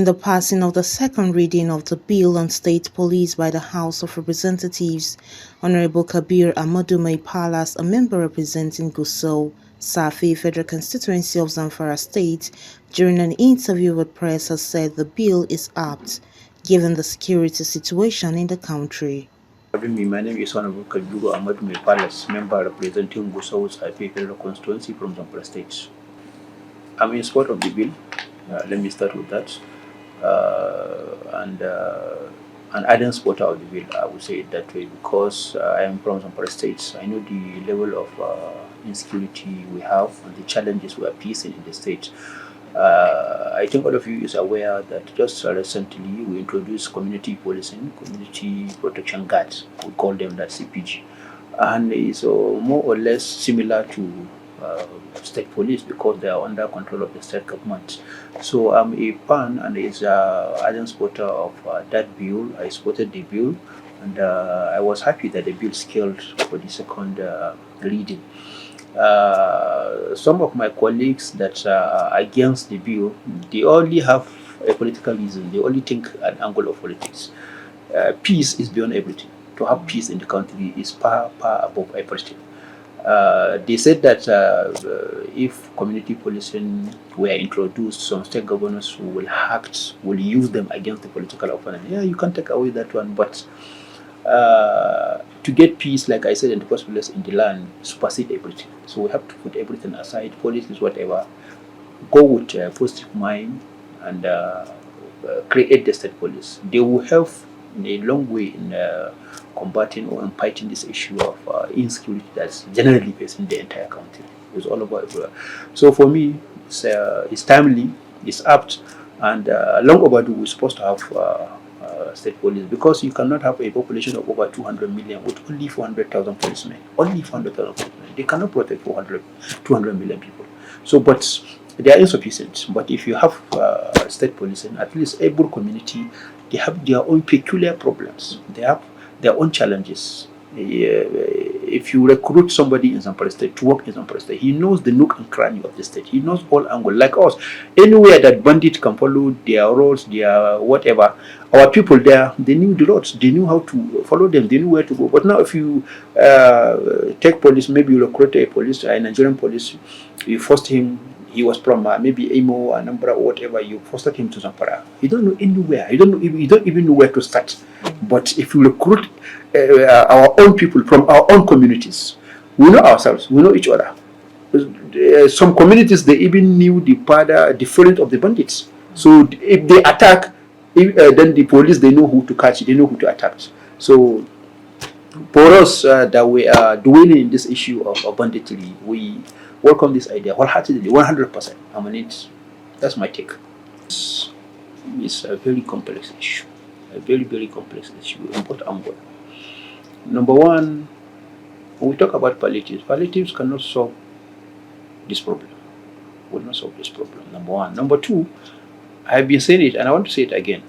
the passing of the second reading of the Bill on State Police by the House of Representatives, Honorable Kabiru Mai-Palace, a member representing Gusau, Safi Federal Constituency of Zamfara State, during an interview with press has said the bill is apt, given the security situation in the country. My name is Honorable Kabiru Mai-Palace, member representing Gusau, Safi Federal Constituency from Zamfara State. I'm in support of the bill. Let me start with that. And an ardent supporter of the bill, I would say it that way, because I am from some states. I know the level of insecurity we have and the challenges we are facing in the state. I think all of you is aware that just recently we introduced community policing, community protection guards. We call them that CPG, and it's more or less similar to state police because they are under control of the state government. So I'm a fan and is ardent supporter of that bill. I supported the bill, and I was happy that the bill scaled for the second reading. Some of my colleagues that are against the bill, they only have a political reason. They only think an angle of politics. Peace is beyond everything. To have peace in the country is far above everything. They said that if community policing were introduced, some state governors will use them against the political opponent. Yeah, you can take away that one, but to get peace, like I said in the first place, in the land, supersede everything. So we have to put everything aside. Police is whatever. Go with a positive mind and create the state police. They will help in a long way in combating or in fighting this issue of insecurity that's generally facing the entire country. It's all about everywhere. So for me, it's timely, it's apt, and long overdue. We're supposed to have state police, because you cannot have a population of over 200 million with only 400,000 policemen. Only 400,000 policemen. They cannot protect 200 million people. So, but they are insufficient. But if you have state policing, at least every community, they have their own peculiar problems. They have their own challenges. If you recruit somebody in Zamfara State to work in Zamfara State, he knows the nook and cranny of the state. He knows all angles. Like us, anywhere that bandit can follow their roads, their whatever, our people there, they knew the roads. They knew how to follow them. They knew where to go. But now, if you take police, maybe you recruit a Nigerian police, you forced him. He was from maybe Imo, Anambra, or whatever. You fostered him to Zamfara. You don't know anywhere. You don't even know where to start. But if you recruit our own people from our own communities, we know ourselves. We know each other. Some communities, they even knew the friend of the bandits. So if they attack, then the police, they know who to catch. They know who to attack. So for us that we are dwelling in this issue of banditry, we welcome this idea wholeheartedly, 100%. I mean, that's my take. It's a very complex issue, a very complex issue in both angles. Number one, when we talk about palliatives cannot solve this problem. Will not solve this problem. Number one. Number two, I've been saying it, and I want to say it again.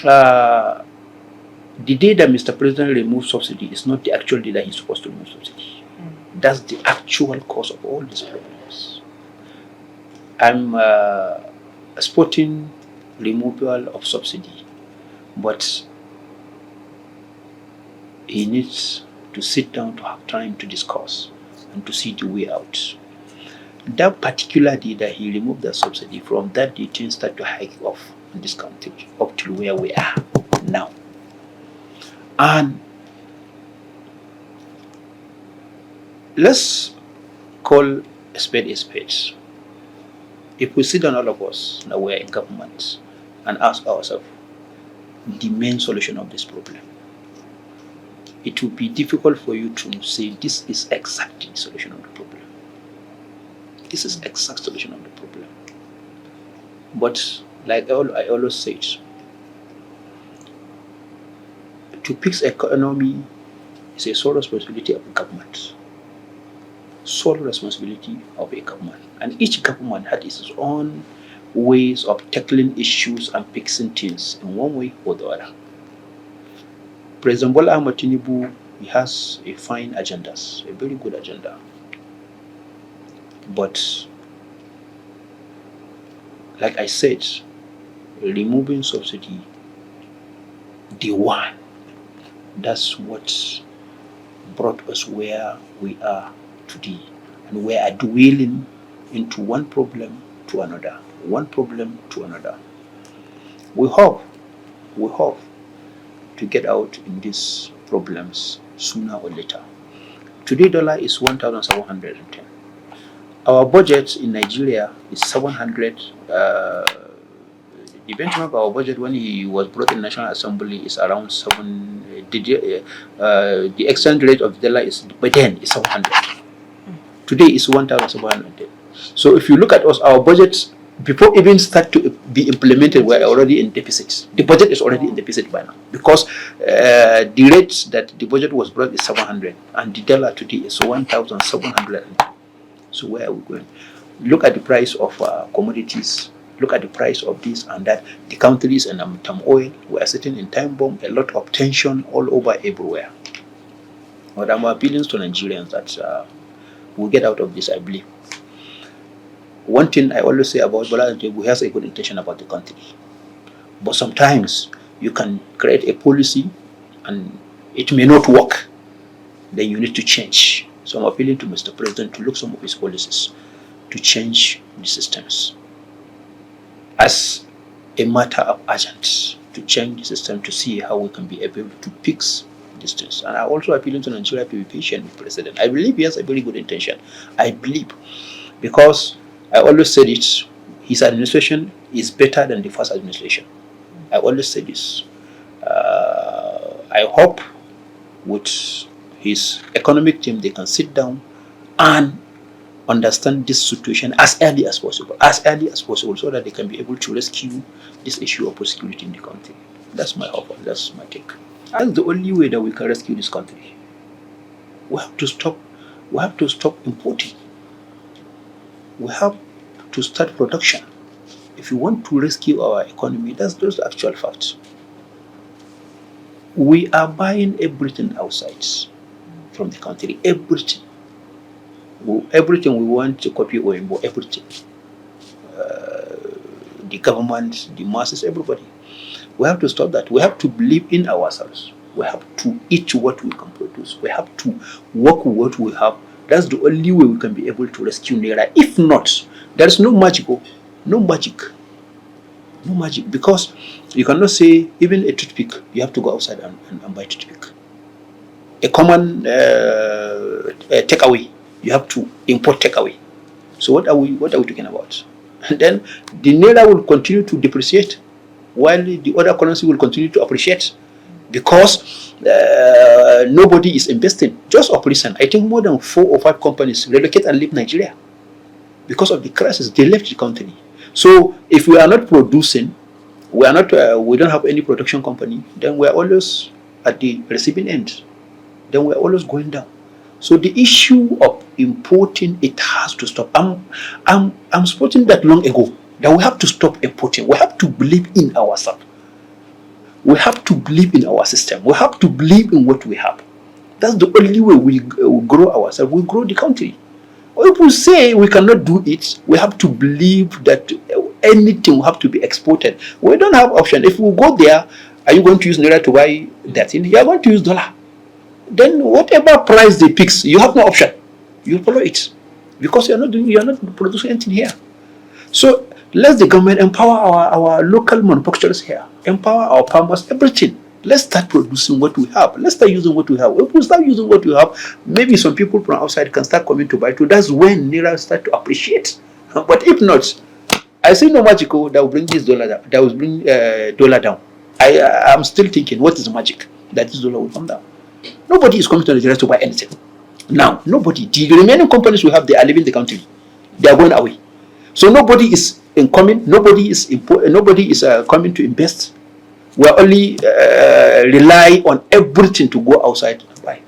The day that Mr. President removes subsidy is not the actual day that he's supposed to remove subsidy. That's the actual cause of all these problems. I'm supporting removal of subsidy, but he needs to sit down to have time to discuss and to see the way out. That particular day that he removed the subsidy, from that day things start to hike off in this country up to where we are now. And let's call a spade a spade. If we sit down, all of us, now we're in government, and ask ourselves the main solution of this problem, it will be difficult for you to say this is exactly the solution of the problem. This is exact solution of the problem. But like I always say, to fix economy is a sole responsibility of the government. Sole responsibility of a government. And each government had its own ways of tackling issues and fixing things in one way or the other. President Bola Ahmed Tinubu, he has a fine agenda, a very good agenda. But like I said, removing subsidy, day one, that's what brought us where we are today. And we are dwelling into one problem to another, one problem to another. We hope to get out in these problems sooner or later. Today, dollar is 1,710. Our budget in Nigeria is 700. The benchmark of our budget when he was brought in National Assembly is around 7. The exchange rate of the dollar is by then is 700. Today is 1,710. So if you look at us, our budgets before even start to be implemented, we're already in deficit. The budget is already in deficit by now because the rate that the budget was brought is 700 and the dollar today is 1,700. So where are we going? Look at the price of commodities. Look at the price of this and that. The country is in turmoil. We are sitting in time bomb. A lot of tension all over everywhere. But I'm appealing to Nigerians that we'll get out of this, I believe. One thing I always say about Bola Tinubu, he has a good intention about the country. But sometimes you can create a policy and it may not work. Then you need to change. So I'm appealing to Mr. President to look some of his policies to change the systems as a matter of urgent, to change the system to see how we can be able to fix these things. And I also appealing to Nigeria to be patient with President. I believe he has a very good intention. I believe because I always said it, his administration is better than the first administration. I always say this. I hope with his economic team they can sit down and understand this situation as early as possible, so that they can be able to rescue this issue of security in the country. That's my hope, that's my take. That's the only way that we can rescue this country. We have to stop importing. We have to start production. If you want to rescue our economy, that's those actual facts. We are buying everything outside from the country, everything we want to copy or import, everything. The government, the masses, everybody. We have to stop that. We have to believe in ourselves. We have to eat what we can produce. We have to work with what we have. That's the only way we can be able to rescue Naira. If not, there is no magic. No magic. No magic. Because you cannot say, even a toothpick, you have to go outside and buy toothpick. A common takeaway, you have to import takeaway. So what are we talking about? And then the Naira will continue to depreciate while the other currency will continue to appreciate because nobody is investing. Just of recent, I think more than 4 or 5 companies relocate and leave Nigeria because of the crisis. They left the country. So if we are not producing, we don't have any production company, then we are always at the receiving end. Then we are always going down. So the issue of importing, it has to stop. I'm supporting that long ago that we have to stop importing. We have to believe in ourselves. We have to believe in our system. We have to believe in what we have. That's the only way we grow ourselves. We grow the country. Or if we say we cannot do it, we have to believe that anything will have to be exported. We don't have option. If we go there, are you going to use Naira to buy that thing? You are going to use dollar. Then whatever price they fix, you have no option. You follow it because you are not producing anything here. So let the government empower our local manufacturers here, empower our farmers, everything. Let's start producing what we have. Let's start using what we have. If we start using what we have, maybe some people from outside can start coming to buy too. That's when Naira start to appreciate. But if not, I see no magic that will bring this dollar down. That will bring dollar down. I'm still thinking, what is the magic that this dollar will come down? Nobody is coming to Nigeria to buy anything. Now, nobody. The remaining companies we have, they are leaving the country. They are going away. So nobody is incoming. Nobody is coming to invest. We are only rely on everything to go outside and buy.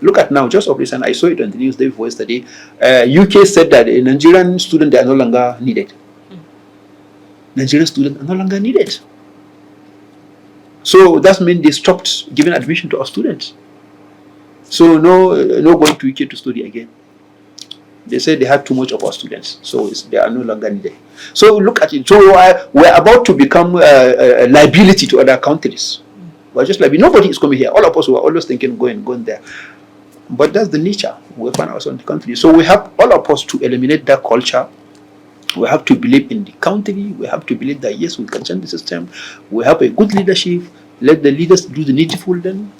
Look at now, just of recent, I saw it on the news day before yesterday. UK said that a Nigerian student, they are no longer needed. Nigerian students are no longer needed. So that means they stopped giving admission to our students. So no going to UK to study again. They said they had too much of our students, so they are no longer needed. So look at it. So we're about to become a liability to other countries. We're just like, nobody is coming here. All of us were always thinking going there. But that's the nature we find ourselves in the country. So we have all of us to eliminate that culture. We have to believe in the country. We have to believe that yes, we can change the system. We have a good leadership. Let the leaders do the needful. Then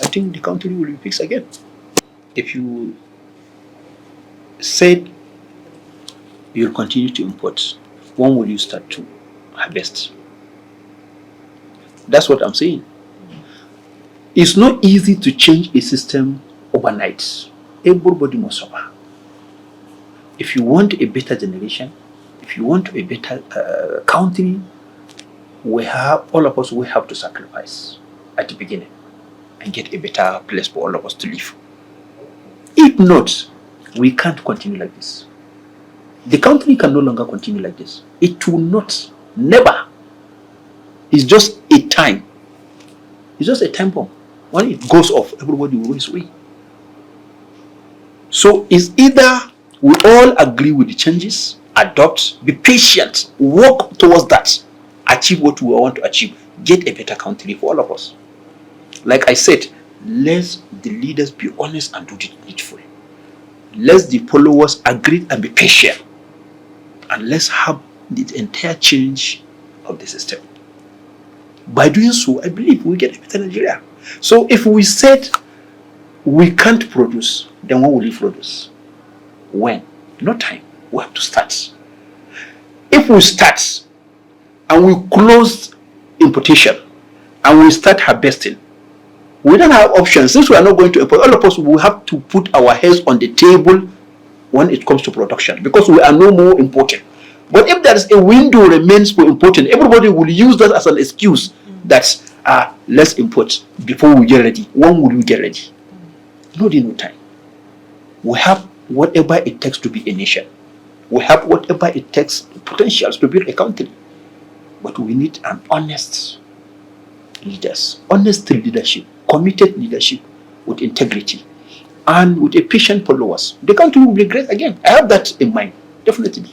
I think the country will be fixed again. If you said you'll continue to import, when will you start to harvest? That's what I'm saying. It's not easy to change a system overnight. Everybody must suffer. If you want a better generation, if you want a better country, all of us will have to sacrifice at the beginning and get a better place for all of us to live. If not, we can't continue like this. The country can no longer continue like this. It will not, never. It's just a time. It's just a time bomb. When it goes off, everybody will race away. So it's either we all agree with the changes, adopt, be patient, work towards that, achieve what we want to achieve, get a better country for all of us. Like I said, let the leaders be honest and do the needful. Let the followers agree and be patient. And let's have the entire change of the system. By doing so, I believe we get a better Nigeria. So if we said we can't produce, then when will we produce? When? No time. We have to start. If we start and we close importation and we start harvesting, we don't have options. Since we are not going to import, all of us will have to put our heads on the table when it comes to production, because we are no more importing. But if there is a window remains for importing, everybody will use that as an excuse that let's import before we get ready. When will we get ready? Not in no time. We have whatever it takes to be a nation. We have whatever it takes, potentials to build a country. But we need an honest leaders, honest leadership, committed leadership with integrity and with a patient followers. The country will be great again. I have that in mind, definitely.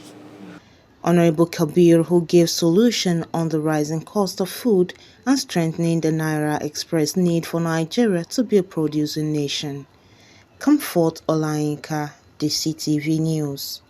Honorable Kabiru, who gave solution on the rising cost of food and strengthening the Naira express need for Nigeria to be a producing nation. Comfort Olayinka, DCTV News.